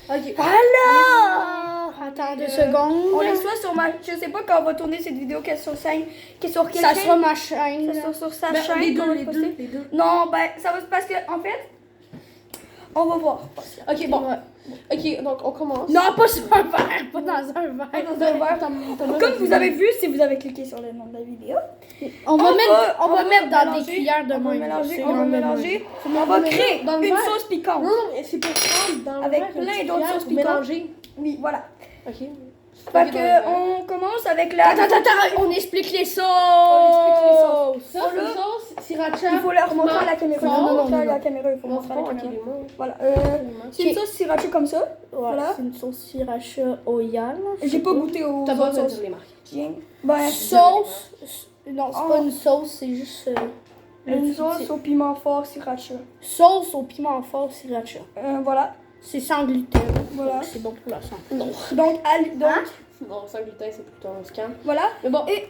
Ok. Alors, attends 2 secondes. On les soit sur ma... Je sais pas quand on va tourner cette vidéo, qu'elle est sur scène, qu'elle est sur quelle Ça chaîne. sera ma chaîne. Ça sera sur sa Ben, chaîne. les qu'on va deux. poster. Non, ben, ça va parce que, en fait, on va voir. Ok, bon. Ok, donc on commence. Non, pas sur un verre, pas dans un verre. Dans un verre. Comme vous avez vu, si vous avez cliqué sur le nom de la vidéo, On va mettre dans mélanger, des cuillères de on va main. mélanger, on va créer dans le une verre. sauce piquante. Non, mais c'est pour prendre dans le Avec verre, plein une petite d'autres cuillère sauces pour piquantes. mélanger. Oui, voilà. Ok. Fait que on commence avec la... Attends, on explique les sauces. Ça, c'est une sauce sriracha. Il faut leur montrer à la caméra. Non, non, Montrer à non. la caméra, il faut Mon montrer à la front, ok, caméra. les mots. Voilà. C'est une sauce sriracha comme ça. Voilà. C'est une sauce sriracha oyal. J'ai pas goûté aux T'as pas autres besoin de sauces. dire les marques. Tiens. Ben, Sauce. Non, c'est pas une sauce, c'est juste. une sauce au piment fort sriracha. Sauce au piment fort sriracha. Voilà. C'est sans gluten. Voilà. Donc c'est bon pour la santé. Non. Donc, Non, sans gluten, c'est plutôt un scam. voilà. Mais bon, Et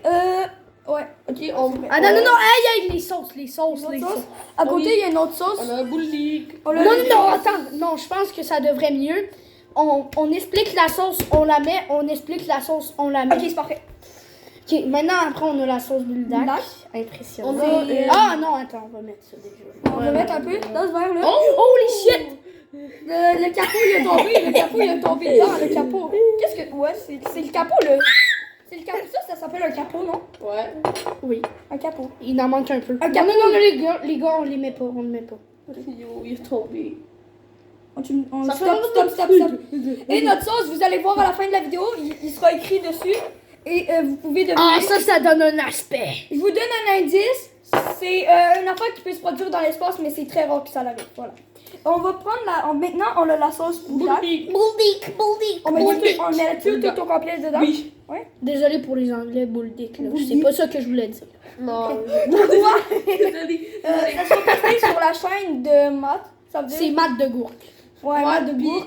ouais. ok, on... Ah non, aïe, les sauces. Une autre sauce. À Ah côté, oui. il y a une autre sauce. On a un boulique. Non, attends. Non, je pense que ça devrait mieux. On explique la sauce, on la met. On explique la sauce, on la met. Ok, c'est parfait. Ok, maintenant, après, on a la sauce bulldog. Bulldog. Impressionnant. On a, Ah non, attends, on va mettre ça déjà. On va mettre un peu dans ce verre-là. Oh, holy shit! Le capot, il est tombé. Le capot, il est tombé dedans, le capot. Qu'est-ce que... Ouais, c'est le capot, le... C'est le capot. Ça s'appelle un capot, non? Ouais. Oui, Un capot. il en manque un peu. Un Non, capot. non, les gars, on les met pas, on le met pas. Yo, il est tombé. Stop. Et notre sauce, vous allez voir à la fin de la vidéo, il sera écrit dessus. Et vous pouvez deviner. Ah, ça donne un aspect. Je vous donne un indice. C'est une affaire qui peut se produire dans l'espace, mais c'est très rare que ça arrive. Voilà. On va prendre maintenant, on a la sauce bulldog. Boulique. Bulldog. On met tout au complet dedans. Oui. Ouais. Désolé pour les anglais, bulldog. C'est pas ça que je voulais dire. Non. Désolé. Ça sera posté sur la chaîne de Matt. Ça veut C'est dire... Matt de Gourk. Ouais, Matt de puis, Bourg.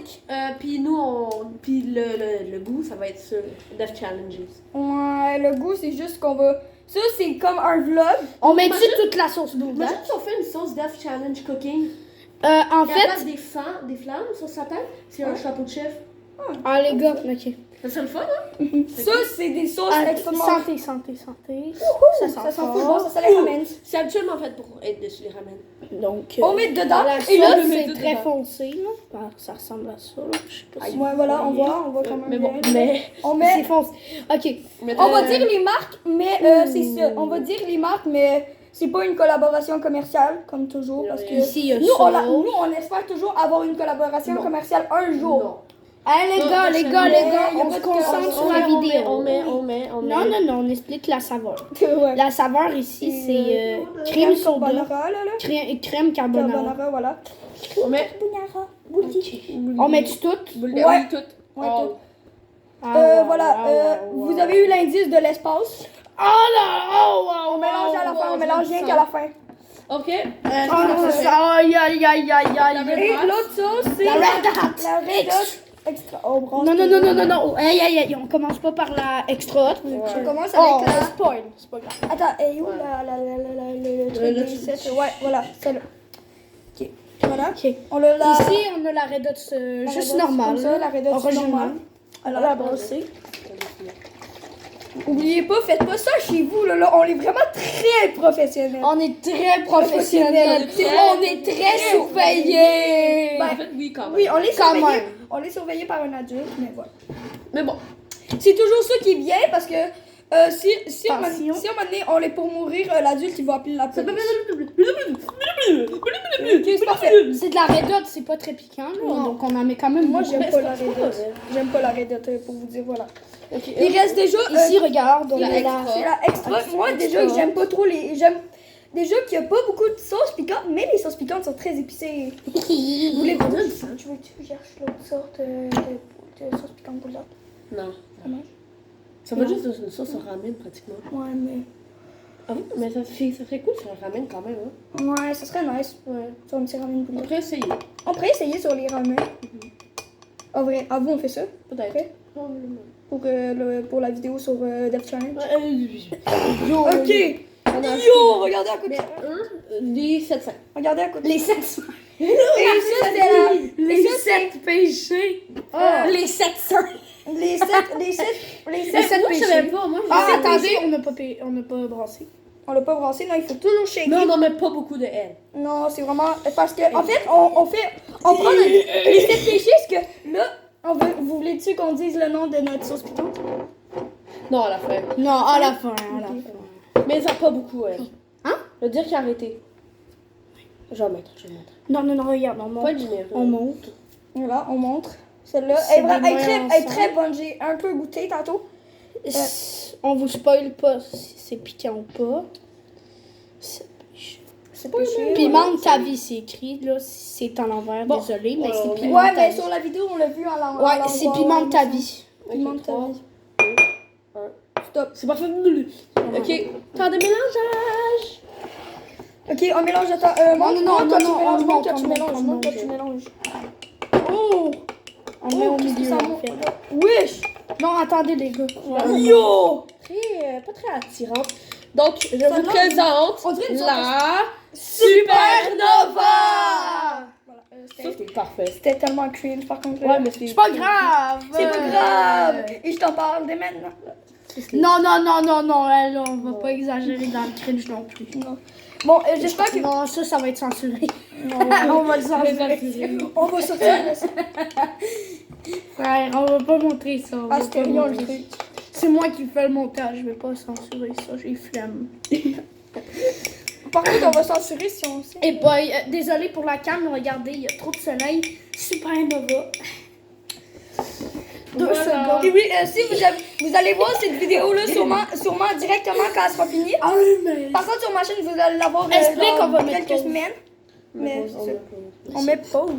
puis nous, puis le goût, ça va être sur Death Challenges. Ouais, le goût, c'est juste qu'on va... Ça, c'est comme un vlog. On met dessus toute la sauce bulldog. Imagine si on fait une sauce Death Challenge cooking. En Et à fait, place des flammes sur sa tête, c'est un chapeau de chef. ah les gars, ok. Ça serait le fun, hein? Ça, c'est des sauces Ah, extrêmement... santé. Ça Ça sent fou, bon, ça les ramène. C'est habituellement fait pour être dessus les ramen. Donc, On met dedans. la Et là, sauce, on met c'est tout très dedans. foncé. Là. Ah, ça ressemble à ça. Là. Je sais pas si ouais, voilà, on voit quand même Mais bon, bien. mais... On c'est met... foncé. Ok. On va dire les marques, mais c'est ça. On va dire les marques, mais c'est pas une collaboration commerciale, comme toujours, parce que... Ici, il y a Nous, ça. on espère toujours avoir une collaboration Non. commerciale un jour. Non. Hey, les Non, gars, mais on se concentre sur la vidéo. On met. Non, on explique la saveur. Ouais. La saveur ici, c'est crème soda, carbonara, là. crème carbonara. Carbonara, voilà. On met... Carbonara. On met tout. Ouais. Oui, tout. Ouais, Oh. tout. Ah, Voilà, vous avez eu l'indice de l'espace. Oh là! On mélange à la fin, on mélange rien qu'à la fin. Ok. Aïe, aïe, aïe, aïe, aïe. Et l'autre sauce, c'est La Red Hot. La Red Hot extra. Oh, bronze. Non. Aïe, aïe, aïe. On commence pas par la extra hot. On commence Oh, avec la... spoil. C'est pas grave. Attends, et où le truc le des sept? Ouais, voilà, celle-là. Ok, voilà. Ok. On a la... Ici, on a la Red Hot la juste Red Hot normale. comme ça, la Red Hot originale. normale. Alors, La brossée. oubliez pas, faites pas ça chez vous, là. On est vraiment très professionnels. On est très professionnels. On est très surveillés. En fait, oui, quand même. Oui, on est Quand surveillé. même. On est surveillé par un adulte, mais voilà. Mais bon. C'est toujours ça qui est bien parce que si un moment Attention. donné, on est pour mourir, l'adulte il va appeler la police. Ok, c'est parfait. C'est de la Red Hot, c'est pas très piquant. Là. Non. Donc on en met quand même. Moi beaucoup. j'aime Mais pas c'est la pas Red Hot. J'aime pas la Red Hot pour vous dire voilà. Ok. Il reste déjà Ici, regarde, on la a la. extra. c'est la extra. Moi déjà extra. j'aime pas trop les déjà qu'il y a pas beaucoup de sauce piquante, mais les sauces piquantes sont très épicées. Vous voulez pas tu veux que je cherche l'autre sorte de sauce piquante pour ça? Non. Non. Ça va juste une sauce au ramen, pratiquement. Ouais, mais Ah oui, mais ça serait cool sur un ramen quand même, hein. ouais, ça serait nice. Ouais. Sur un petit ramen On bouillon. pourrait essayer. On pourrait essayer sur les ramen. Ah vrai, à vous on fait ça? Peut-être. Ok. Pour la vidéo sur Death Challenge. Yo, Ok! on a Yo! Regardez à côté. Mais les 700. Regardez à côté. Les 700. Et ça, c'est la... Les ça, c'est- 7 péchés. Les 700. Les 7 Les sept Moi, je savais péchés. pas. Moi, je Ah, savais. attendez, on n'a pas brassé. On l'a pas brassé, non, il faut toujours shaker. Mais on n'en met pas beaucoup de haine. Non, c'est vraiment... Parce que, en fait, on prend les 7 péchés, parce que là, vous voulez-tu qu'on dise le nom de notre sauce piquante? Non, à la fin. Non, à la fin, Mais ça pas beaucoup, haine. Hein? Je veux dire qu'il a arrêté. Je vais mettre. Non, regarde, on Pas monte. de généreux. On monte. Voilà, on montre. Celle-là, C'est elle est des moyens elle est très bonne. J'ai un peu goûté tantôt. On vous spoil pas si c'est piquant ou pas. C'est péché. C'est péché. Piment ta vie, c'est écrit, là. C'est en l'envers, Bon. désolé, mais c'est Ouais, piment Ouais, ta mais vie. sur la vidéo, on l'a vu en l'envers. Ouais, c'est piment ta vie. Piment de ta Ok, vie. 3, 2, 1. Stop. C'est parfait. Ok. Temps de mélangeage. Ok, on mélange. Attends, non, toi, tu non, mélanges, on montre, toi, monte, tu on mélanges, monte, montre, toi, on tu monte. mélanges. Oh! On le met au qu'est-ce que milieu, ça en monte? fait. Wesh! Non, attendez, les gars. Yo! Pas très attirante. Donc, je Ça vous donne- présente on dirait une sorte la Supernova! Voilà, Ça, c'était parfait. c'était tellement cringe, par contre. Ouais, mais c'est C'est pas grave. C'est pas grave! Et je t'en parle dès maintenant. Non, elle, on va pas exagérer dans le cringe non plus. Non. Bon, j'espère que... Non, ça va être censuré. on va le censurer. On va sortir de ça. Frère, on va pas montrer ça. on Ah, va c'était pas mignon, le montrer. truc. C'est moi qui fais le montage, je vais pas censurer ça, j'ai flemme. Par contre, on va censurer si on sait. Et boy, désolé pour la cam, regardez, il y a trop de soleil. Supernova. 2 Voilà. secondes. Et oui, si vous allez voir cette vidéo-là sûrement directement quand elle sera finie. Ah, mais... Par contre, sur ma chaîne, vous allez l'avoir Explique, dans on va mettre quelques pause. semaines. Mais on c'est- met- on met pause.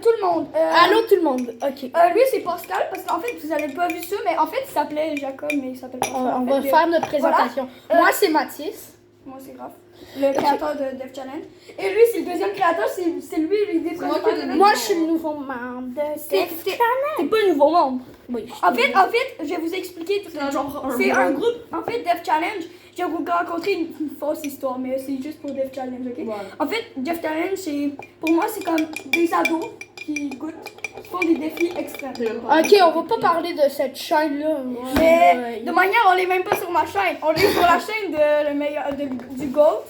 Tout le monde. Allô tout le monde, ok. Lui, c'est Pascal, parce qu'en fait, vous avez pas vu ça, mais en fait, il s'appelait Jacob, mais il s'appelle Pascal. On en va fait, faire notre présentation. Moi c'est Mathis. Moi, c'est grave. Le créateur de Dev Challenge. Et lui, c'est le deuxième créateur, c'est lui l'idée moi principale. qui ai donné Moi je suis le nouveau membre de C'est pas un nouveau membre. Oui, En fait, je vais vous expliquer tout ça. C'est un groupe, en fait, Dev Challenge. Je vais vous raconter une fausse histoire, mais c'est juste pour Dev Challenge, ok? Voilà. En fait, Dev Challenge, pour moi, c'est comme des ados qui goûtent, qui font des défis extrêmes. Ok, on va pas parler de cette chaîne là. Mais de manière, on l'est même pas sur ma chaîne. On est sur la chaîne de le meilleur du GOAT,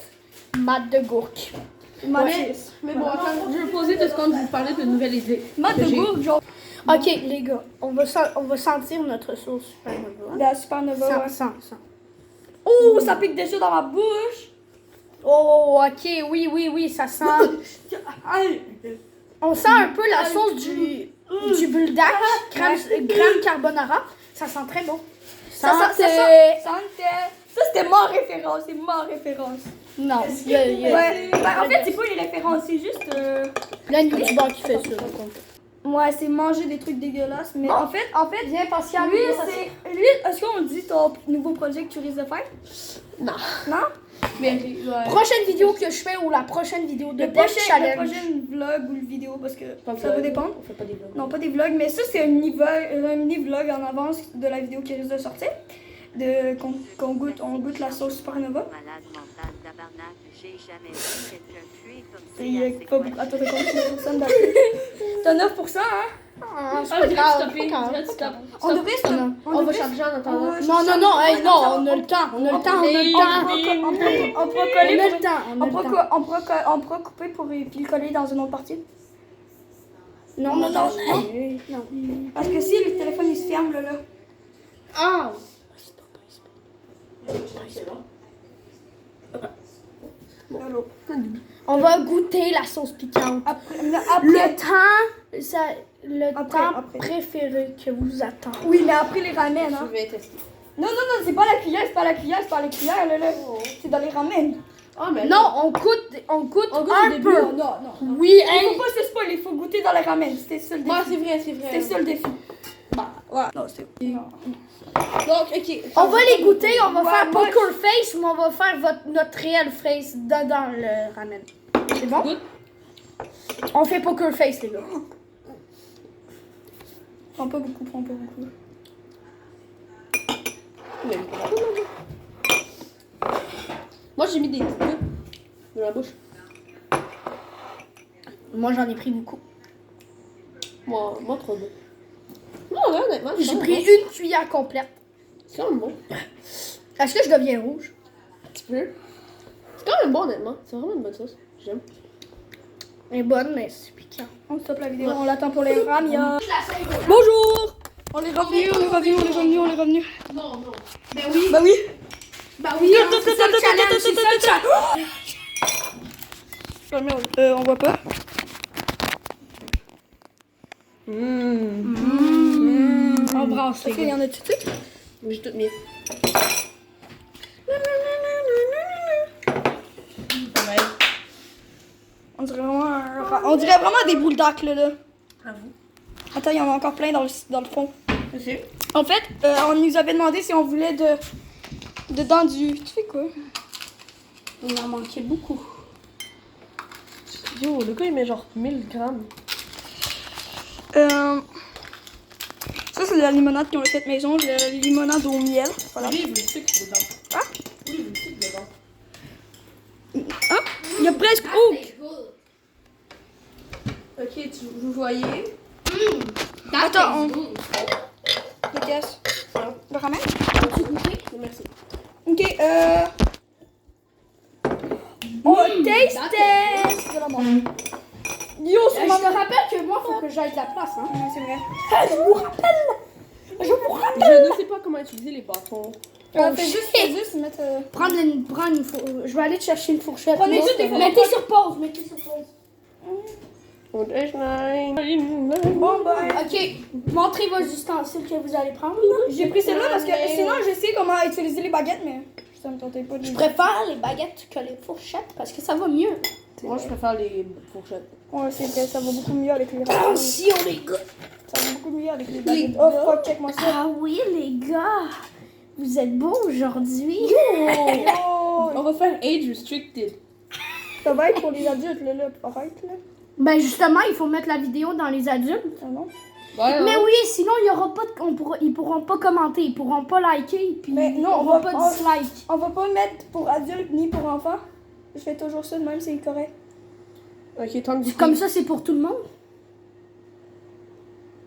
Matt de Gourk. Mathis. Mais bon, attends, je vais poser 2 secondes pour vous parler de nouvelles idées. Matt de J'ai- Gourk, genre Ok les gars, on va sentir notre sauce supernova. la Supernova. Ouais. Sans. Oh, ça pique déjà dans ma bouche. Oh ok, oui, ça sent. On sent un peu la sauce du bulldog, crème carbonara. Ça sent très bon. Ça c'était ma référence, c'est ma référence. Non, il y a Ouais, en fait, c'est pas une référence, c'est juste. plein de youtubeurs qui fait ça. par contre. Ouais, c'est manger des trucs dégueulasses, mais en fait, Viens Pascal. lui, est-ce qu'on dit ton nouveau projet que tu risques de faire? Non. Non? Mais, ouais. Prochaine vidéo que je fais ou la prochaine vidéo de Le Dev prochain Challenge. vlog ou le vidéo, parce que Pas ça vlog. peut dépendre. On fait pas des vlogs. Non, pas des vlogs, mais ça, c'est un mini-vlog en avance de la vidéo qui risque de sortir. On goûte la sauce Supernova. Malade mental tabarnak, j'ai jamais vu quelqu'un tuer comme ça. Il y a assez pas quoi. beaucoup. Attends, t'as combien de personnes d'appel? T'as 9%, hein? Ah, c'est Ah, pas je grave, stopper. pas grave, Je vais pas stop. grave. On devrait se. On va changer en attendant. Non, on a le temps, on a le temps. On pourra coller. On a le temps, on a le temps. On pourra couper pour puis le coller dans une autre partie. Non. Parce que si le téléphone il se ferme là. Ah! Allô. On va goûter la sauce piquante. Le temps Après. préféré que vous attend. Oui, mais après les ramen, Je hein. vais tester. Non, c'est pas la cuillère, c'est pas la cuillère là. C'est dans les ramen. Ah, mais Non, on goûte on goûte au un début. peu. Non. Oui, Il hey. faut pas se spoiler, il faut goûter dans les ramen. C'était ça le défi. Ah, c'est vrai. C'était ça le défi. Bah, ouais. Non, c'était. Donc, ok. On va les goûter, on va Ouais, faire moi, poker face ou on va faire notre réel face dans le ramen. C'est bon? Goûte. On fait poker face, les gars. Prends pas beaucoup. Moi, j'ai mis des petites gouttes dans la bouche. Moi, j'en ai pris beaucoup. Moi, trop bon. Non, ouais, honnêtement, c'est J'ai quand pris même bon. une cuillère complète. C'est quand même bon. Est-ce que je deviens rouge? Un petit peu. C'est quand même bon, honnêtement. C'est vraiment une bonne sauce. J'aime. Elle est bonne, mais c'est piquant. On stoppe la vidéo, on l'attend pour les ramia. Bonjour! On est revenu. Non. Ben oui. Bah oui. Bah oui, hein, c'est ça le challenge, c'est ça le challenge. On voit pas. Embrasse, Est-ce qu'il y en a tout de suite? Mais j'ai tout mis. On dirait vraiment des boules d'arc là. Bravo. Attends, il y en a encore plein dans le fond. Ok. En fait, on nous avait demandé si on voulait dedans du... Tu fais quoi? Il en manquait beaucoup. Yo, le gars, il met genre 1000 grammes. Ça, c'est de la limonade qu'ils ont faite maison, de la limonade au miel. Voilà. Lui, il veut le sucre dedans. Ah? Lui, il veut le sucre dedans. Hein? Il y a presque... Oh! Ok, vous voyez. Attends, Le casse. Le ramène? Merci. Ok, On taste test! De la merde. Yo, c'est Je ma... te rappelle que moi, faut que j'aille de la place, hein. Ouais, c'est vrai. Je vous rappelle! Je ne sais pas comment utiliser les bâtons. Fais juste mettre... Prendre une je vais aller te chercher une fourchette. Prenez juste des fourchettes. Mettez sur pause, Und ich nein. Bon, bah... Ok, montrez vos ustensiles que vous allez prendre. J'ai pris celle-là parce que sinon, je sais comment utiliser les baguettes, mais... Ça me tentait pas de... Je préfère les baguettes que les fourchettes parce que ça va mieux. Moi, je préfère les fourchettes. Ouais, c'est vrai, ça va beaucoup mieux avec les Attention les gars. Ça va beaucoup mieux avec les baguettes. Oh, fuck, check-moi ça. Ah oui les gars, vous êtes beaux aujourd'hui. On va faire age restricted. Ça va être pour les adultes, là. Arrête, là. Ben justement, il faut mettre la vidéo dans les adultes. Ah non? Ouais, Mais oui, sinon il y aura pas de, ils pourront pas commenter, ils pourront pas liker, puis Mais non, on va pas dislike. On va pas mettre pour adultes ni pour enfants. Je fais toujours ça de même, c'est correct. Ok, tant que Comme ça, c'est pour tout le monde.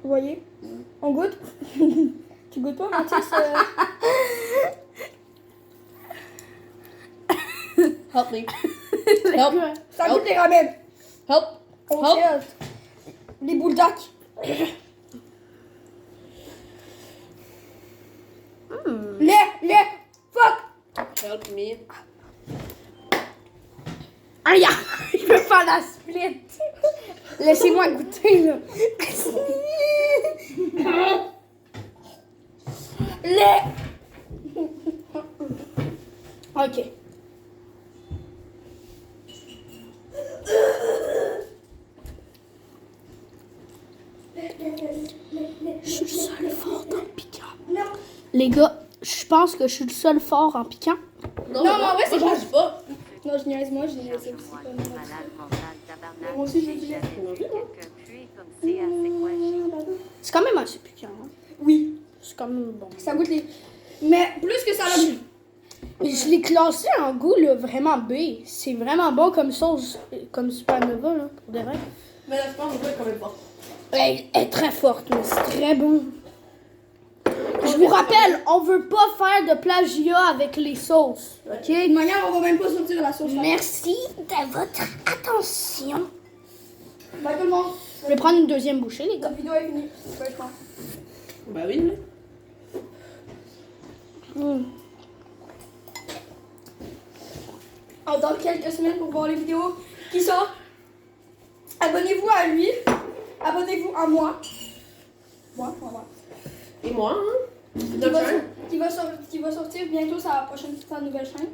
Vous voyez? On goûte? Tu goûtes pas, Mathis? Help me. Help. Ça goûte les ramen. Help. Oh Help. shit. Les boules d'arc. Les, fuck. Help me. Aïe, je veux faire la split. Laissez-moi goûter, là. Ok. Je suis le seul fort en piquant. Les gars, je pense que je suis le seul fort en piquant. Non, mais en vrai, c'est moi, bon. je dis pas. Non, je niaise, moi, je niaise aussi. Malade mental, tabarnak. Moi aussi, je J'ai dis. jamais vu quelqu'un puer comme c'est assez quoi j'ai. C'est quand même assez piquant. Hein? Oui, C'est quand même bon. ça goûte les... Mais plus que ça, là... Je l'ai classé en goût là, vraiment B. C'est vraiment bon comme sauce, comme Supernova, là, pour de vrai. Mais la super, on peut quand même pas. Elle est très forte, mais c'est très bon. Je vous rappelle, on veut pas faire de plagiat avec les sauces, ok? De manière, on va même pas sortir la sauce. Merci de votre attention. Bye tout le monde. Je vais prendre une deuxième bouchée, les La gars. vidéo est finie. Ouais, je pense. Bah oui, mais. Dans quelques semaines pour voir les vidéos qui sortent. Abonnez-vous à lui. Abonnez-vous à moi. Moi. Et moi, hein? Qui va sortir bientôt sa nouvelle chaîne.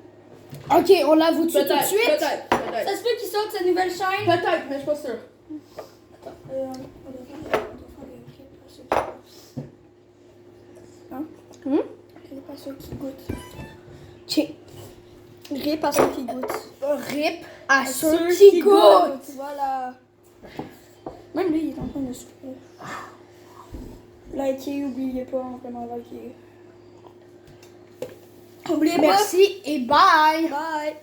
Ok, on l'avoue tout de suite. Peut-être. Ça se peut qu'il sorte sa nouvelle chaîne. Peut-être, mais je suis pas sûre. On doit faire des hein? Rip à ceux qui goûtent. Ok. Rip à ceux qui goûtent. Rip à ceux qui goûtent. Voilà. Même lui, il est en train de souffrir. Likez, oubliez pas, vraiment likez. Oubliez pas. Merci et bye. Bye.